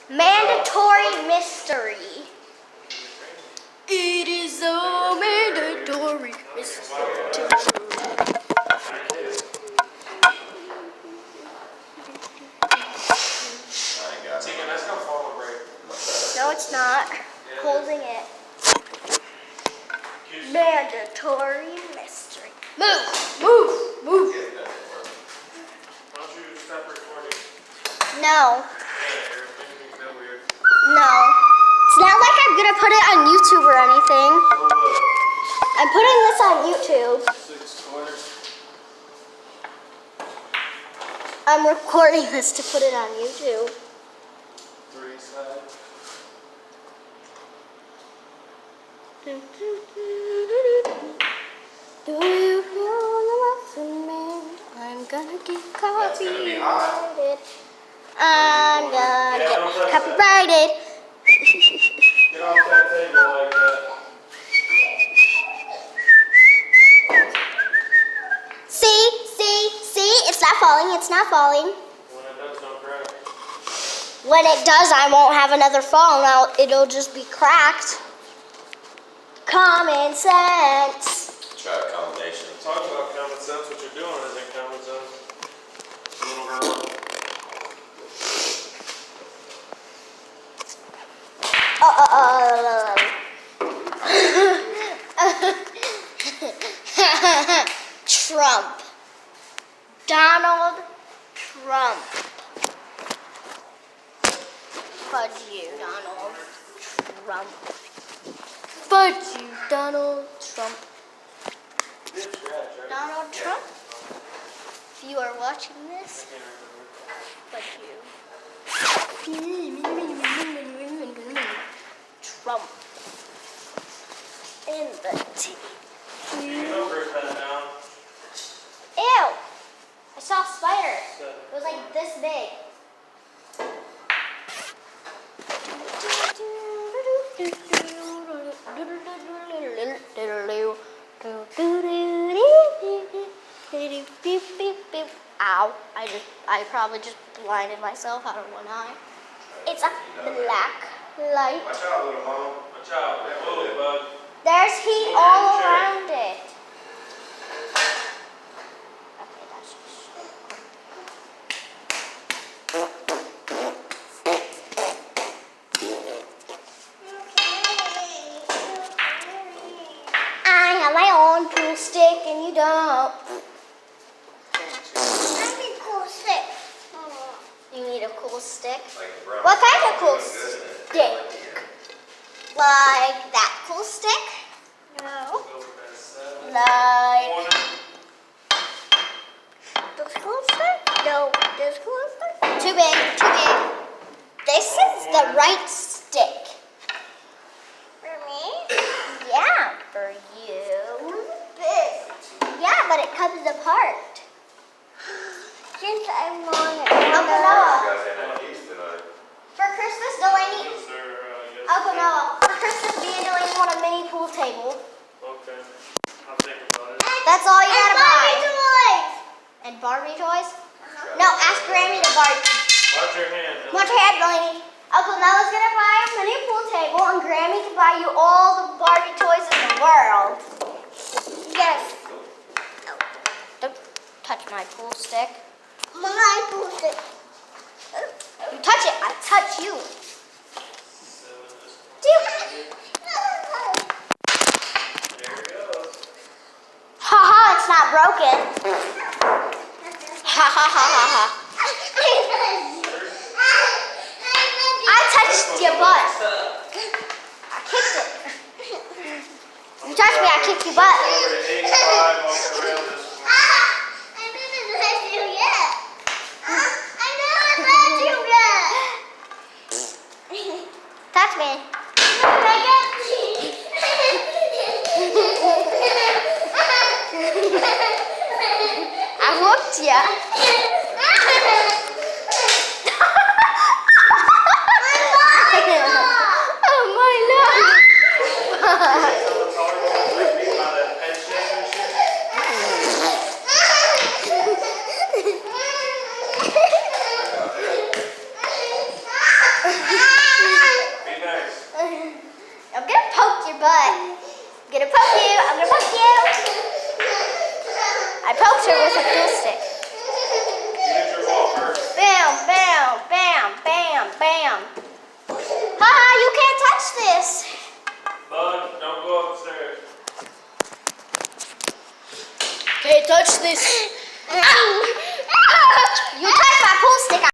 Mandatory mystery. It is a mandatory mystery. No, it's not. Holding it. Mandatory mystery. Move! Move! Move! Why don't you stop recording? No. Yeah, you're making me feel weird. No. It's not like I'm gonna put it on YouTube or anything. I'm putting this on YouTube. 6 quarters. I'm recording this to put it on YouTube. 3 sides. Do you feel the love in me? I'm gonna get copyrighted. I'm gonna get copyrighted. Get off that table like that. See? It's not falling. It's not falling. When it does, don't crack. When it does, I won't have another fall. Now it'll just be cracked. Common sense. Try a combination. Talk about common sense. What you're doing isn't common sense. Little girl. Trump. Donald Trump. Fudge you, Donald Trump. Fudge you, Donald Trump. Donald Trump? If you are watching this, fudge you. Trump. In the tea. You know, break that down. Ew! I saw a spider. It was like this big. Ow. I probably just blinded myself out of one eye. It's a black light. Watch out, little mom. Watch out. Whoa, bud. There's heat all around it. Okay, that's just... I have my own pool stick and you don't. I need a cool stick. You need a cool stick? What kind of cool stick? Like that cool stick? No. Like this cool stick? No. This cool stick? Too big, too big. This is the right stick. For me? Yeah, for you. Big. Yeah, but it comes apart. Since I'm long Uncle Noah. For Christmas, Delaney. Uncle Noah. For Christmas, me and Delaney want a mini pool table. Okay. I'll think about it. That's all you gotta buy. Barbie toys. And Barbie toys? No, ask Grammy to buy. Watch your hand. Watch your head, Delaney. Uncle Noah's gonna buy a mini pool table, and Grammy to buy you all the Barbie toys in the world. Yes. Don't touch my pool stick. My pool stick. You touch it, I touch you. Haha, it's not broken. Ha ha ha ha ha. I touched your butt. I kicked it. You touched me, I kicked your butt. Over to 85 off the rail this one. Touch me. I whooped ya. Oh my lord. So the taller one was like me by the head shape and shit. poke your butt. I'm gonna poke you. I'm gonna poke you. I poked her with a pool stick. You hit your ball first. Bam, bam, bam, bam, bam. Haha, you can't touch this. Bud, don't go upstairs. Can't touch this. You touch my pool stick.